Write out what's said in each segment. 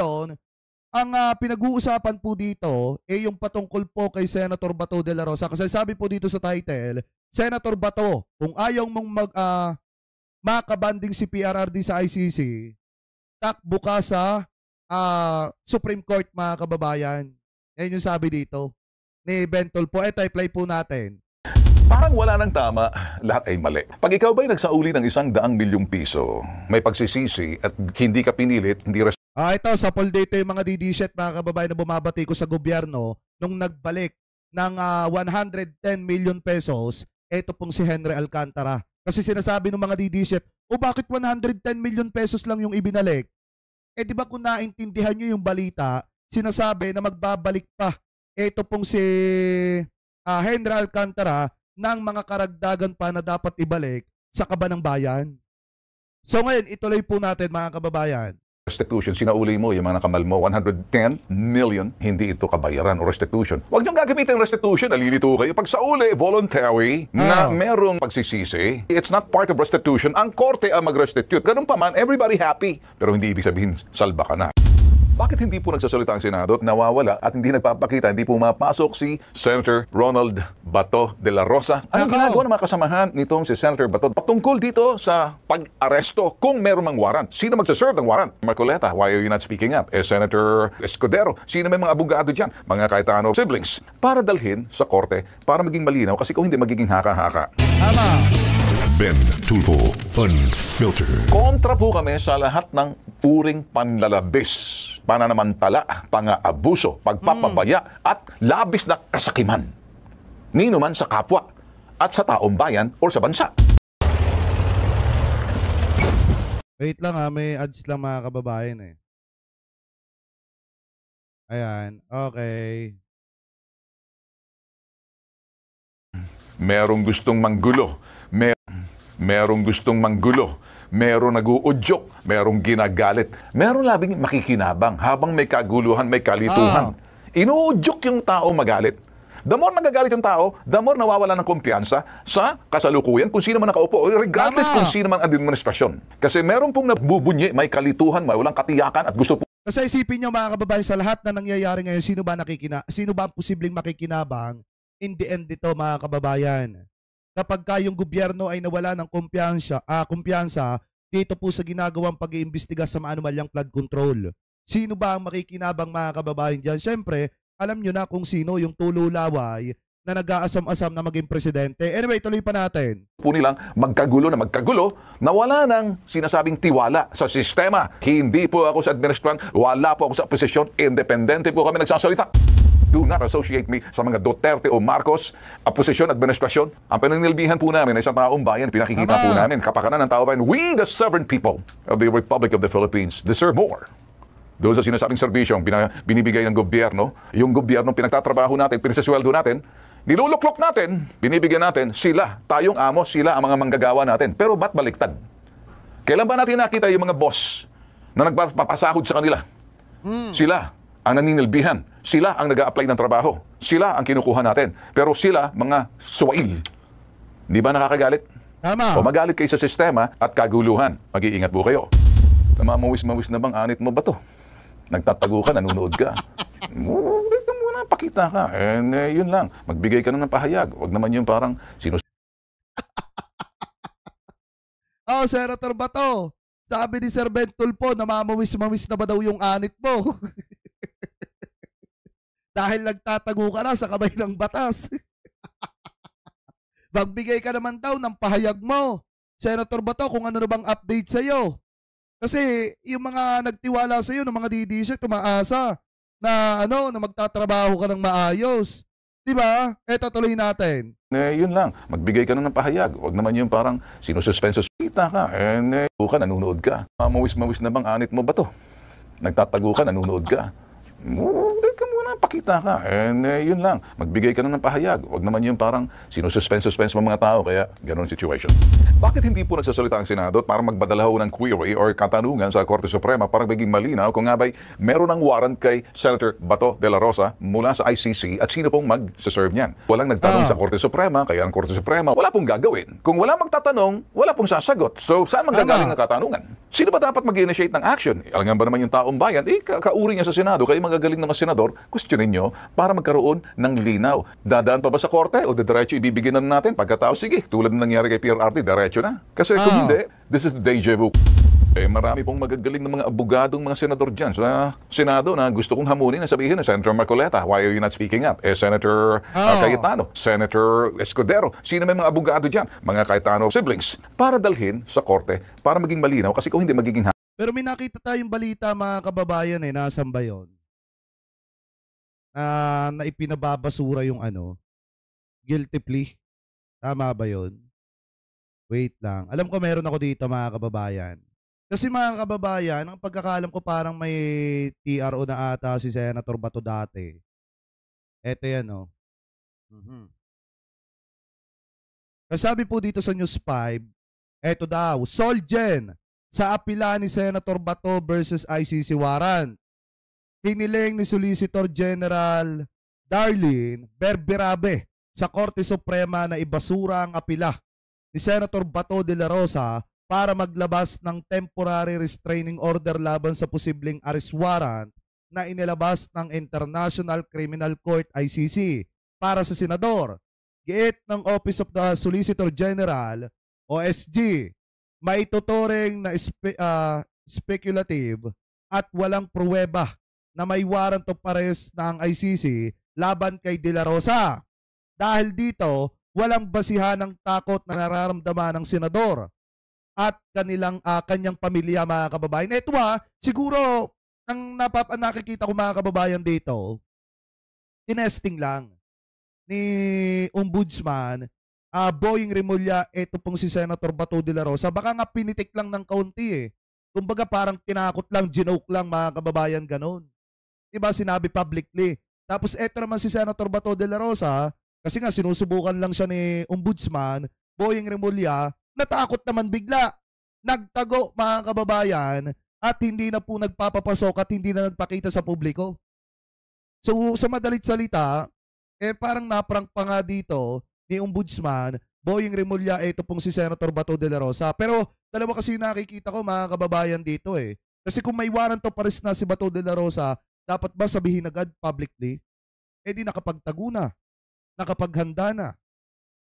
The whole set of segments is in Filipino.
ngayon, ang pinag-uusapan po dito ay yung patungkol po kay Senator Bato de la Rosa. Kasi sabi po dito sa title, Senator Bato, kung ayaw mong makabanding si PRRD sa ICC, takbo ka sa Supreme Court, mga kababayan. Yan yung sabi dito ni Bentol po. Ito, i-play po natin. Parang wala nang tama, lahat ay mali. Pag ikaw ba'y nagsauli ng 100 milyong piso, may pagsisisi at hindi ka pinilit, hindi ito, sa poll dito yung mga DD-shit, mga kababayan, na bumabati ko sa gobyerno nung nagbalik ng 110 million pesos, ito pong si Henry Alcantara. Kasi sinasabi ng mga DD-shit, bakit 110 million pesos lang yung ibinalik? Di ba kung naintindihan nyo yung balita, sinasabi na magbabalik pa ito pong si Henry Alcantara ng mga karagdagan pa na dapat ibalik sa kaban ng bayan. So ngayon, ituloy po natin, mga kababayan. restitution, sinauli mo yung mga nakamal mo, 110 million, hindi ito kabayaran o restitution. Huwag niyong gagamitin restitution, nalilito kayo. Pag sauli, voluntary, na merong pagsisisi, it's not part of restitution. Ang korte ang mag-restitute. Ganun pa man, everybody happy. Pero hindi ibig sabihin, salba ka na. Bakit hindi po nagsasalita ang Senado, nawawala at hindi nagpapakita, hindi pumapasok si Senator Ronald Bato de la Rosa? Anong ginagawa ng mga kasamahan nitong si Senator Bato patungkol dito sa pag-aresto kung meron mang warrant? Sino magsaserve ng warrant? Marcoleta, why are you not speaking up? Senator Escudero, sino may mga abogado dyan? Mga Cayetano siblings. Para dalhin sa korte, para maging malinaw, kasi kung hindi magiging haka-haka. Tama. Ben Tulfo Unfiltered. Kontra po kami sa lahat ng uring panlalabis, pananamantala, pang-aabuso, pagpapabaya at labis na kasakiman. Nino man sa kapwa at sa taong bayan o sa bansa. Wait lang may ads lang, mga kababayan eh. Ayan, okay. Merong gustong manggulo. Merong gustong manggulo. Merong nag-uudyok. Merong ginagalit. Merong labing makikinabang habang may kaguluhan, may kalituhan. Inuudyok yung tao magalit. The more nagagalit yung tao, the more nawawala ng kumpiyansa sa kasalukuyan kung sino man nakaupo, regardless kung sino man ang administrasyon. Kasi meron pong nabubunyi, may kalituhan, may walang katiyakan at gusto po. Kasi isipin nyo, mga kababayan, sa lahat na nangyayari ngayon, sino ba ang posibleng makikinabang in the end dito, mga kababayan? Kapag yung gobyerno ay nawala ng kumpiyansa dito po sa ginagawang pag-iimbestiga sa maanumalyang flood control. Sino ba ang makikinabang, mga kababayan dyan? Siyempre, alam nyo na kung sino yung tululaway na nag-aasam-asam na maging presidente. Anyway, tuloy pa natin. Po nilang magkagulo, nawala ng sinasabing tiwala sa sistema. Hindi po ako sa administrasyon, wala po ako sa posisyon, independente po kami nagsasalita. Do not associate me sa mga Duterte o Marcos, posisyon, administrasyon. Ang pinanilbihan po namin ay isang taong bayan, pinakikita po namin, kapakanan ng tao bayan. We, the sovereign people of the Republic of the Philippines, deserve more. Doon sa sinasabing serbisyong binibigay ng gobyerno, yung gobyerno pinagtatrabaho natin, pinasasweldo natin, niluluklok natin, binibigyan natin, sila, tayong amo, sila ang mga manggagawa natin. Pero ba't baliktad? Kailan ba natin nakita yung mga boss na nagpapasahod sa kanila? Sila ang naninilbihan. Sila ang nag-a-apply ng trabaho. Sila ang kinukuha natin. Pero sila, mga suwail. Di ba nakakagalit? Tama. O magalit kayo sa sistema at kaguluhan. Mag-iingat po kayo. Namamawis-mawis na bang anit mo ba to? Nagtatago ka, nanonood ka. Dito muna, pakita ka. Yun lang. Magbigay ka na ng pahayag. Huwag naman yung parang Senator Bato, sabi ni Sir Ben Tulfo, namamawis-mawis na ba daw yung anit mo? Dahil nagtatago ka na sa kamay ng batas. Magbigay ka naman daw ng pahayag mo, Senator Bato, kung ano na bang update sa'yo. Kasi yung mga nagtiwala sa'yo, ng mga DDC, tumaasa na na magtatrabaho ka ng maayos. Diba? Eto, tuloy natin. Yun lang. Magbigay ka na ng pahayag. Huwag naman yung parang sinususpensos. Kita ka. Nanonood ka. Mawis-mawis na bang anit mo ba to? Nagtatago ka, nanonood ka. Ka muna, pakita ka. And yun lang, magbigay ka na ng pahayag. Huwag naman yung parang sinususpense mo mga tao, kaya ganun situation. Bakit hindi po nagsasalita ang Senado at parang magbadala ho ng query or katanungan sa Korte Suprema para maging malinaw kung nga ba'y meron ng warrant kay Senator Bato de la Rosa mula sa ICC at sino pong mag-serve niyan? Walang nagtanong sa Korte Suprema, kaya ang Korte Suprema wala pong gagawin. Kung wala magtatanong, wala pong sasagot. So, saan manggagaling ang katanungan? Sino ba dapat mag-initiate ng action? Alam ba naman yung taong bayan? Kauri niya sa Senado, kayo magagaling na mga senador, questionin nyo para magkaroon ng linaw. Dadaan pa ba sa korte o diretso ibibigyan na natin? Pagkatapos, sige, tulad ng nangyari kay PRRT, diretso na. Kasi kung hindi, this is deja vu. Marami pong magagaling ng mga abogadong mga senador dyan sa Senado na gusto kong hamunin na sabihin na Senator Marcoleta, why are you not speaking up? Senator Cayetano, Senator Escudero, sino may mga abogado dyan? Mga Cayetano siblings, para dalhin sa korte, para maging malinaw, kasi kung hindi magiging Pero may nakita tayong balita mga kababayan nasan ba yun? Na ipinababasura yung guilty plea. Tama ba yun? Wait lang. Alam ko meron ako dito mga kababayan. Kasi mga kababayan, ang pagkakalam ko parang may TRO na ata si Senator Bato dati. Eto yan Sabi po dito sa News 5, eto daw, Solgen sa apila ni Senator Bato versus ICC warrant. Hiniling ni Solicitor General Darlene Berberabe sa Korte Suprema na ibasura ang apila ni Senator Bato de la Rosa para maglabas ng temporary restraining order laban sa posibleng arrest warrant na inilabas ng International Criminal Court ICC para sa senador. Giit ng Office of the Solicitor General OSG, maituturing na speculative at walang pruweba na may warrant of arrest ng ICC laban kay De La Rosa. Dahil dito, walang basihan ng takot na nararamdaman ng senador at kanyang pamilya mga kababayan. Ito siguro ang nakikita ko mga kababayan dito, tinesting lang ni Ombudsman Boying Remulla, ito pong si Senator Bato de la Rosa. Baka nga pinitik lang ng kaunti Kumbaga parang tinakot lang, ginoke lang mga kababayan, ganon. Diba sinabi publicly. Tapos eto naman si Senator Bato de la Rosa, kasi nga sinusubukan lang siya ni Ombudsman Boying Remulla, natakot naman bigla. Nagtago mga kababayan at hindi na po nagpapapasok at hindi na nagpakita sa publiko. So sa madalit salita, parang naprank pa nga dito ni Ombudsman Boying Remulla, ito pong si Senator Bato de la Rosa. Pero dalawa kasi nakikita ko mga kababayan dito Kasi kung may warrant of arrest na si Bato de la Rosa, dapat ba sabihin agad publicly? Di nakapagtago na, nakapaghanda na.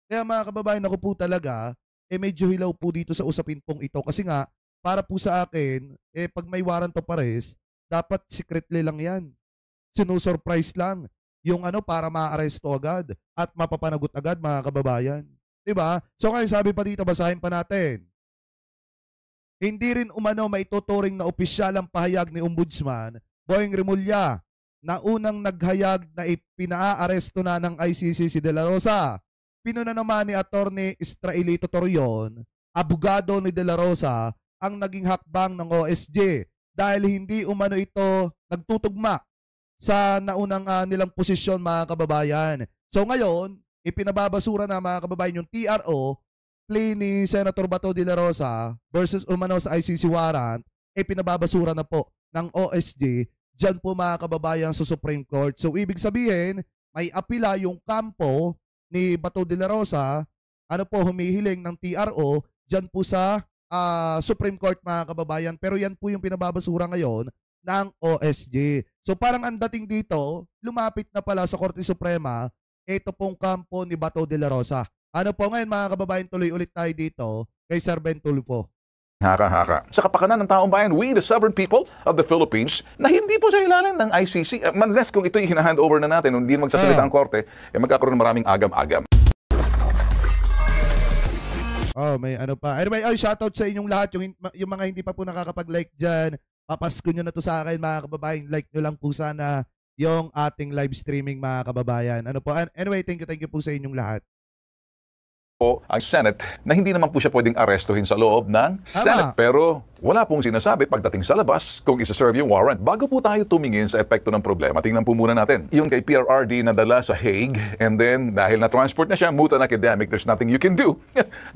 Kaya mga kababayan, ako po talaga, medyo hilaw po dito sa usapin pong ito. Kasi nga, para po sa akin, pag may warrant of arrest, dapat secretly lang yan. Sinusurprise lang. Yung para ma-arresto agad at mapapanagot agad mga kababayan. Diba? So ngayon sabi pa dito, basahin pa natin. Hindi rin umano maituturing na opisyal ang pahayag ni Ombudsman Boying Remulla na unang naghayag na ipinaaresto na ng ICC si De La Rosa. Pinuna naman ni Attorney Israelito Torion, abogado ni De La Rosa, ang naging hakbang ng OSG dahil hindi umano ito nagtutugma sa naunang nilang posisyon mga kababayan. So ngayon, ipinababasura na mga kababayan yung TRO, plea ni Senator Bato de la Rosa versus umano sa ICC warrant, pinababasura na po ng OSG dyan po mga kababayan sa Supreme Court. So ibig sabihin, may apila yung kampo ni Bato de la Rosa, humihiling ng TRO dyan po sa Supreme Court mga kababayan. Pero yan po yung pinababasura ngayon ng OSG. So parang ang dating dito, lumapit na pala sa Korte Suprema, ito pong kampo ni Bato de la Rosa. Ngayon mga kababayan, tuloy ulit tayo dito kay Sir Ben Tulfo. Haka-haka. Sa kapakanan ng taong bayan, we the sovereign people of the Philippines na hindi po sa ilalim ng ICC. Unless kung ito'y hinahand over na natin, hindi magsasalita ang korte, magkakaroon ng maraming agam-agam. May pa. Anyway, shoutout sa inyong lahat. Yung mga hindi pa po nakakapag-like dyan, papasko nyo na to sa akin mga kababayan. Like nyo lang po sana yung ating live streaming mga kababayan. Anyway, thank you po sa inyong lahat. po ang Senate na hindi naman po siya pwedeng arestuhin sa loob ng Senate. Pero wala pong sinasabi pagdating sa labas kung isa-serve yung warrant. Bago po tayo tumingin sa epekto ng problema, tingnan po muna natin. Yung kay PRRD na dala sa Hague, and then dahil na-transport na siya, mutan academic, there's nothing you can do.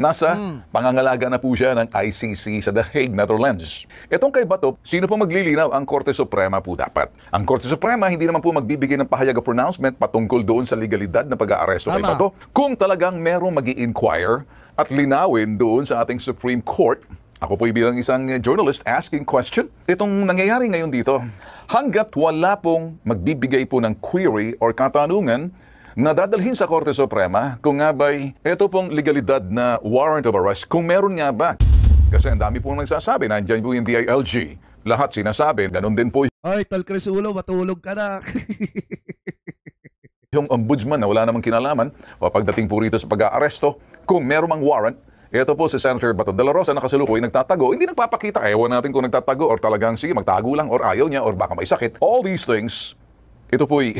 Nasa pangangalaga na po siya ng ICC sa The Hague, Netherlands. Itong kay Bato, sino po maglilinaw? Ang Korte Suprema po dapat. Ang Korte Suprema hindi naman po magbibigay ng pahayag o pronouncement patungkol doon sa legalidad na pag-aaresto kay Bato. Kung talagang merong mag-i-inquire at linawin doon sa ating Supreme Court, ako po bilang isang journalist asking question, itong nangyayari ngayon dito, hanggat wala pong magbibigay po ng query or katanungan na dadalhin sa Korte Suprema kung nga ba'y ito pong legalidad na warrant of arrest, kung meron nga ba. Kasi ang dami pong nagsasabi, nandiyan po yung DILG. Lahat sinasabi, ganun din po Ay, Tol Crisulo, matulog ka na. yung ombudsman na wala namang kinalaman o pagdating po rito sa pag-aaresto, kung meron mang warrant. Ito po si Senator Bato de la Rosa na kasalukuyan nagtatago, hindi nagpapakita. Ewan natin kung nagtatago or talagang sige magtago lang or ayaw niya or baka may sakit. All these things, ito po'y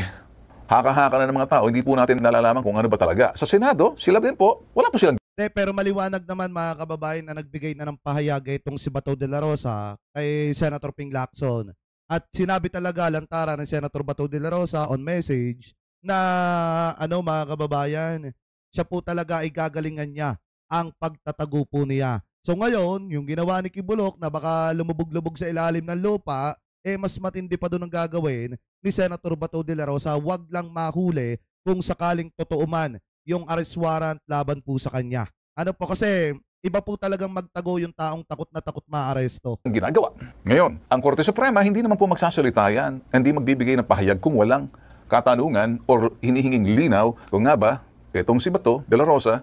haka-haka na ng mga tao. Hindi po natin nalalaman kung ano ba talaga. Sa Senado, sila din po, wala po silang. Pero maliwanag naman mga kababayan na nagbigay na ng pahayag itong si Bato de la Rosa kay Senator Ping Lacson. At sinabi talaga lantara ng Senator Bato de la Rosa on message na mga kababayan, siya po talaga ay gagalingan niya ang pagtatago po niya. So ngayon, yung ginawa ni Kibulok na baka lumubog-lubog sa ilalim ng lupa, mas matindi pa doon ang gagawin ni Senator Bato de la Rosa. Wag lang mahuli kung sakaling totoo man yung arrest warrant laban po sa kanya. Ano po kasi, iba po talagang magtago yung taong takot na takot maaresto. Ginagawa. Ngayon, ang Korte Suprema hindi naman po magsasalita yan, hindi magbibigay ng pahayag kung walang katanungan or hinihinging linaw kung nga ba itong si Bato de la Rosa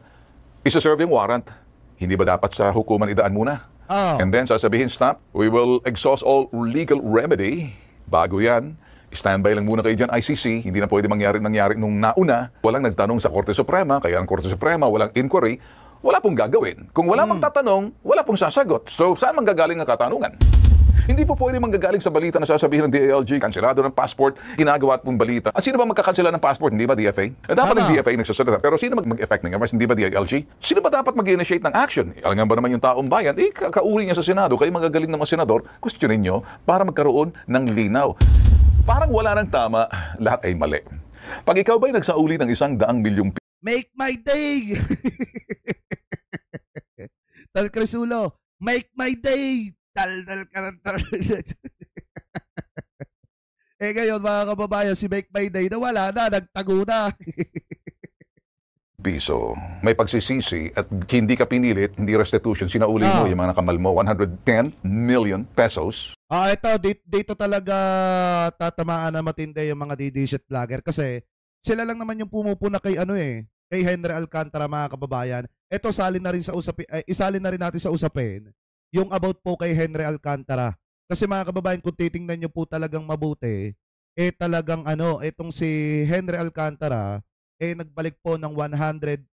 isa-serve yung warrant. Hindi ba dapat sa hukuman idaan muna? And then sasabihin, stop, we will exhaust all legal remedy. Bago yan, standby lang muna kayo dyan, ICC. Hindi na pwede nangyari nung nauna. Walang nagtanong sa Korte Suprema, kaya ang Korte Suprema, walang inquiry, wala pong gagawin. Kung wala magtatanong, wala pong sasagot. So, saan manggagaling ang katanungan? Hindi po pwede manggagaling sa balita na sasabihin ng DILG, kanselado ng passport, ginagawa at pong balita. At sino ba magkakansela ng passport? Hindi ba DFA? Dapat ng DFA nagsasalita. Pero sino mag-effect ng arrest? Hindi ba DILG? Sino ba dapat mag-initiate ng action? Alam ba naman yung taong bayan? Kauri niya sa Senado, kayo magagaling ng mga senador, questionin nyo para magkaroon ng linaw. Parang wala nang tama, lahat ay mali. Pag ikaw ba'y nagsauli ng 100 milyong make my day! Tal Crisulo, make my day! Dal-dal ka ng ngayon mga kababayan, si Make My Day na wala na, nagtago na. piso, may pagsisisi at hindi ka pinilit, hindi restitution, sinauli mo yung mga nakamal mo, 110 million pesos. Ito, dito talaga tatamaan na matindi yung mga DD shit vlogger kasi sila lang naman yung pumupuna kay kay Henry Alcantara mga kababayan. Ito, isalin na rin natin sa usapin yung about po kay Henry Alcantara. Kasi mga kababayan, kung titingnan nyo po talagang mabuti, talagang itong si Henry Alcantara, nagbalik po ng 110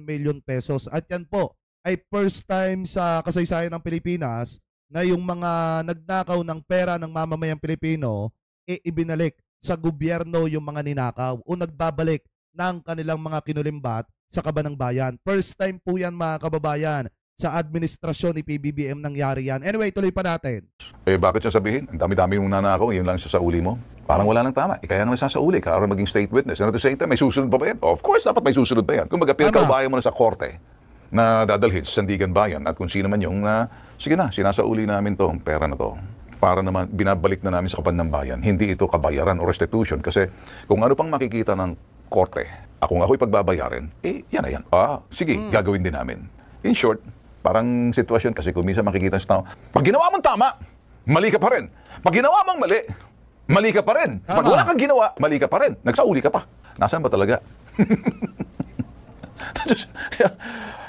million pesos. At yan po ay first time sa kasaysayan ng Pilipinas na yung mga nagnakaw ng pera ng mamamayang Pilipino, ibinalik sa gobyerno yung mga ninakaw o nagbabalik ng kanilang mga kinulimbat sa kaban ng bayan. First time po yan mga kababayan. Sa administrasyon ni PBBM nangyari yan. Anyway, tuloy pa natin. Bakit siya sabihin? Ang dami-dami mong nanakaw, yun lang siya sa uli mo. Parang wala nang tama. Kaya nga nasasauli ka, para maging state witness. And at the same time, may susunod pa ba yan? Of course, dapat may susunod pa yan. Kung mag-appeal ka, bayan mo na sa korte na dadalhin sa Sandigan Bayan. At kung sino man yung, sige na, sinasauli namin to, pera na to. Para naman, binabalik na namin sa kaban ng bayan. Hindi ito kabayaran o restitution. Kasi kung ano pang makikita ng korte, kung ako'y pagbabayarin, yan na yan. Sige, gagawin din namin. In short, parang sitwasyon kasi kung minsan makikita sa tao, pag ginawa mong tama, mali ka pa rin. Pag ginawa mong mali, mali ka pa rin. Pag wala kang ginawa, mali ka pa rin. Nagsauli ka pa. Nasaan ba talaga?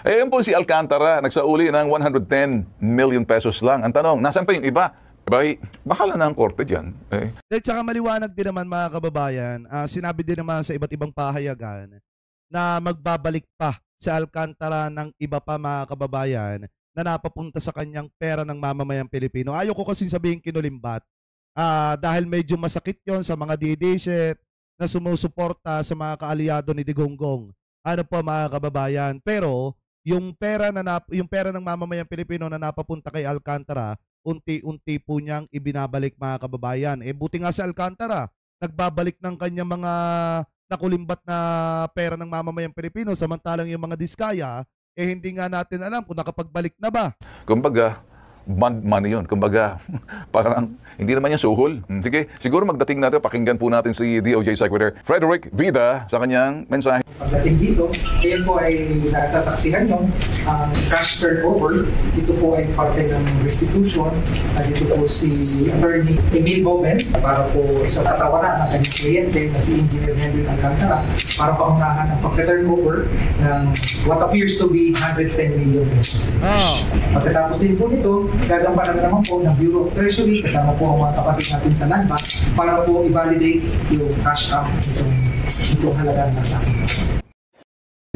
Ayun po si Alcantara, nagsauli ng 110 million pesos lang. Ang tanong, nasaan pa yung iba? Bahala na ang korte dyan. At saka maliwanag din naman mga kababayan, sinabi din naman sa iba't ibang pahayagan na magbabalik pa si Alcantara ng iba pa mga kababayan na napapunta sa kanyang pera ng mamamayang Pilipino. Ayoko kasi sabihin kinulimbat dahil medyo masakit yon sa mga DD-shit na sumusuporta sa mga kaalyado ni Digonggong. Ano po mga kababayan? Pero yung pera ng mamamayang Pilipino na napapunta kay Alcantara, unti-unti po niyang ibinabalik mga kababayan. Eh buti nga sa Alcantara, nagbabalik ng kanyang mga nakulimbat na pera ng mamamayang Pilipino, samantalang yung mga Diskaya, eh hindi nga natin alam kung nakapagbalik na ba. Kumbaga, bond money yun. Kumbaga, parang hindi naman yan suhol. Sige, siguro magdating natin, pakinggan po natin si DOJ Secretary Frederick Vida sa kanyang mensahe. Pagdating dito, ayan po ay nasasaksihan yung cash turnover. Ito po ay parte ng restitution. Dito po si Attorney Emil Boven para po sa tatawaran ng kanyang kliyente na si Engineer Henry Alcantara para paunahan ang pag-turnover ng what appears to be 110 million pesos. Pagkatapos din po nito, gagampanan naman po ng Bureau of Treasury kasama po ang mga kapatid natin sa Landbank para po i-validate yung cash out itong halaga na sa akin.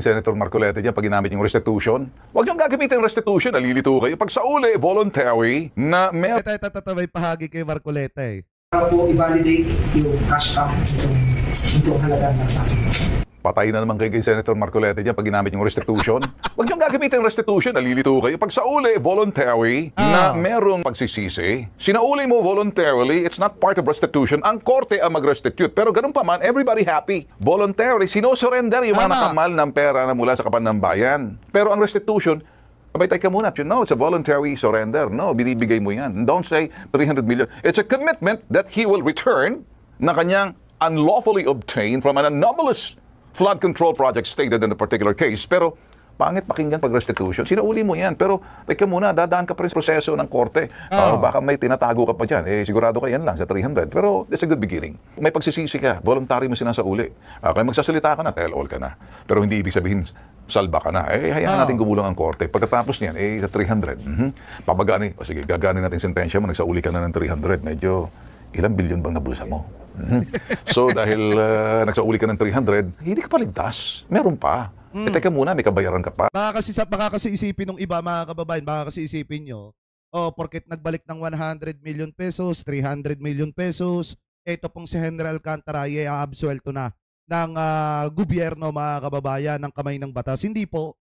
Senator Marcoleta dyan, pag ginamit yung restitution, huwag niyong gagamitin yung restitution, nalilito kayo. Pag sa uli, voluntary, na may... May pahagi kay Marcoleta eh. Para po i-validate yung cash out itong halaga na sa akin. Patay na naman kay Senator Marcoleta dyan pag ginamit yung restitution. Huwag niyong gagamitin yung restitution, nalilito kayo. Pag sa uli, voluntary, na merong pagsisisi, sinauli mo voluntarily, it's not part of restitution. Ang korte ang mag-restitute. Pero ganun pa man, everybody happy. Voluntarily, sino-surrender yung mga nakamal ng pera na mula sa kapanambayan. Pero ang restitution, abay, teka muna, you know, it's a voluntary surrender. No, binibigay mo yan. Don't say 300 million. It's a commitment that he will return na kanyang unlawfully obtained from an anomalous flood control project stated in a particular case. Pero pangit pakinggan pag restitution. Sinauli mo yan. Pero teka muna, dadaan ka pa rin sa proseso ng korte. Baka may tinatago ka pa dyan. Eh, sigurado ka yan lang sa 300. Pero it's a good beginning. May pagsisisi ka. Voluntary mo sinasauli. Kaya magsasalita ka na, tell all ka na. Pero hindi ibig sabihin, salba ka na. Eh, hayaan natin gumulang ang korte. Pagkatapos niyan, eh, sa 300. Papagani. O sige, gaganin natin sentensya mo. Nagsauli ka na ng 300. Medyo, ilang bilyon bang nabulsa mo? So, dahil nagsauli ka ng 300, hindi ka pa ligtas. Meron pa. Eh, teka muna, may kabayaran ka pa. Baka kasi isipin ng iba, mga kababayan, baka kasi isipin nyo, porket nagbalik ng 100 million pesos, 300 million pesos, ito pong si Henry Alcantara ay aabsuelto na ng gobyerno, mga kababayan, ng kamay ng batas. Hindi po.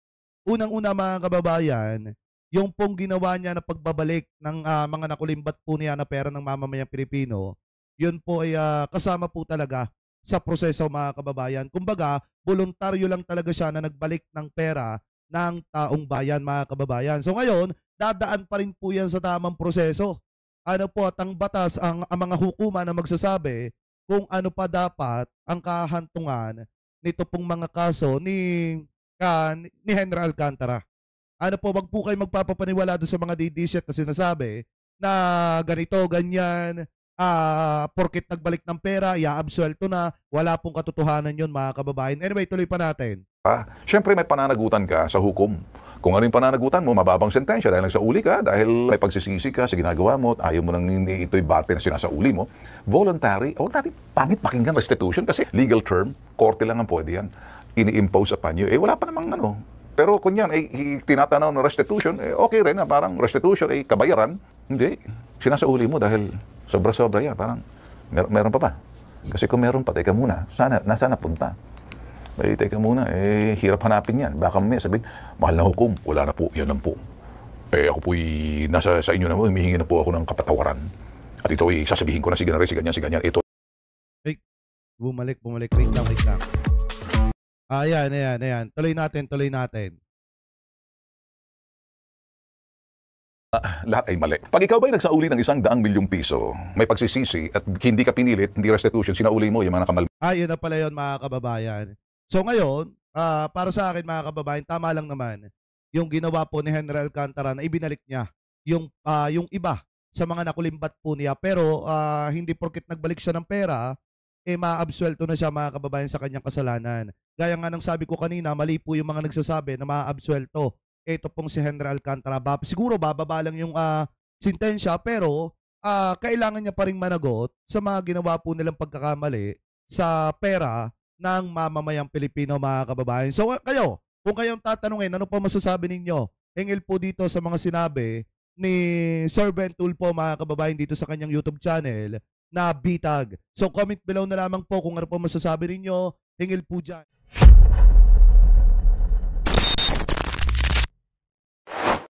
Unang-una, mga kababayan, yung pong ginawa niya na pagbabalik ng mga nakulimbat po niya na pera ng mamamayang Pilipino, yun po ay kasama po talaga sa proseso, mga kababayan. Kumbaga, voluntaryo lang talaga siya na nagbalik ng pera ng taong bayan, mga kababayan. So ngayon, dadaan pa rin po yan sa tamang proseso. Ano po, at ang batas, ang mga hukuma na magsasabi kung ano pa dapat ang kahantungan nito pong mga kaso ni Henry Alcantara. Ano po, wag po kayo magpapapaniwala doon sa mga DDSet na sinasabi na ganito, ganyan, porket nagbalik ng pera, iaabsuelto na, wala pong katotohanan yun, mga kababayan. Anyway, tuloy pa natin. Siyempre may pananagutan ka sa hukom. Kung ano yung pananagutan mo, mababang sentensya dahil nagsauli ka, dahil may pagsisisi ka sa ginagawa mo at ayaw mo nang ito'y bate na sinasauli mo. Voluntary, huwag natin pangit pakinggan restitution kasi legal term, korte lang ang pwede yan. Ini-impose upon you. Eh wala pa namang ano. Pero kung yan, tinatanaw ng restitution, okay rin na parang restitution, kabayaran. Hindi. Sinasauli mo dahil sobra-sobra yan. Parang meron pa ba? Kasi kung meron pa, teka muna. Nasaan napunta? Teka muna, hirap hanapin yan. Baka may sabihin, mahal na hukom, wala na po, yan lang po. Ako po'y nasa sa inyo na po, humihingi na po ako ng kapatawaran. At ito sasabihin ko na si ganyan. Ito. Bumalik. Wait lang. Ayan. Tuloy natin. Lahat ay mali. Pag ikaw ba'y nagsauli ng 100 milyong piso, may pagsisisi at hindi ka pinilit, hindi restitution, sinauli mo yung mga nakamal. Yun na pala yun, mga kababayan. So ngayon, para sa akin, mga kababayan, tama lang naman yung ginawa po ni Henry Alcantara na ibinalik niya yung iba sa mga nakulimbat po niya. Pero hindi porket nagbalik siya ng pera, maaabsuelto na siya, mga kababayan, sa kanyang kasalanan. Gaya nga ng sabi ko kanina, mali po yung mga nagsasabi na maaabsuelto. Ito pong si Henry Alcantara. Siguro bababa lang yung sintensya, pero kailangan niya pa rin managot sa mga ginawa po nilang pagkakamali sa pera ng mamamayang Pilipino, mga kababayan. So kayo, kung kayong tatanungin, ano po masasabi ninyo? Hingil po dito sa mga sinabi ni Sir Ben Tulfo, mga kababayan, dito sa kanyang YouTube channel na Bitag. So comment below na lamang po kung ano po masasabi ninyo. Hingil po dyan.